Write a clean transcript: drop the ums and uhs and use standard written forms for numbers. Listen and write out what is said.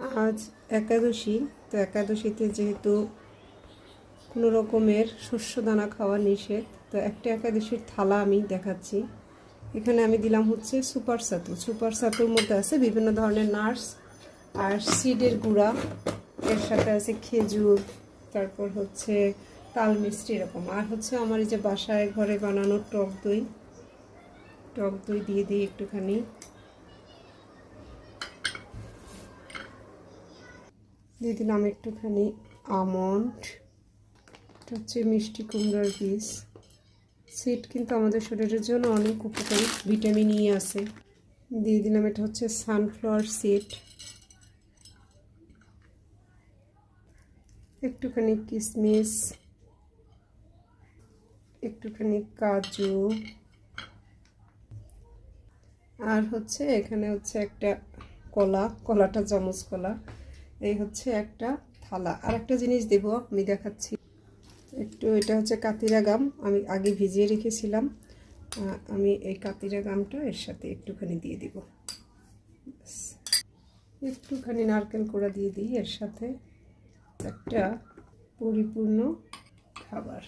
আজ একাদশী, তো একাদশীতে যেহেতু কোনো রকমের শস্য দানা খাওয়া নিষেধ, তো একটা একাদশীর থালা আমি দেখাচ্ছি। এখানে আমি দিলাম হচ্ছে সুপার ছাতু। সুপার ছাতুর মধ্যে আছে বিভিন্ন ধরনের নাটস আর সিডের গুঁড়া, এর সাথে আছে খেজুর, তারপর হচ্ছে তাল মিষ্টি এরকম। আর হচ্ছে আমার এই যে বাসায় ঘরে বানানো টক দই দিয়ে দিই একটুখানি। দিয়ে দিলাম একটুখানি আমন্ড, এটা হচ্ছে মিষ্টি কুমড়ার বীজ। সিড কিন্তু আমাদের শরীরের জন্য অনেক উপকারী, ভিটামিন ই আছে। দিয়ে দিলাম এটা হচ্ছে সানফ্লাওয়ার সিড, একটুখানি কিশমিশ, একটুখানি কাজু, আর হচ্ছে এখানে হচ্ছে একটা কলাটা চামচ কলা। এই হচ্ছে একটা থালা। আর একটা জিনিস দেব আমি দেখাচ্ছি একটু, এটা হচ্ছে কাতিরা গাম, আমি আগে ভিজিয়ে রেখেছিলাম। আমি এই কাতিরা গামটা এর সাথে একটুখানি দিয়ে দিব। একটুখানি নারকেল কোড়া দিয়ে দিই এর সাথে। একটা পরিপূর্ণ খাবার।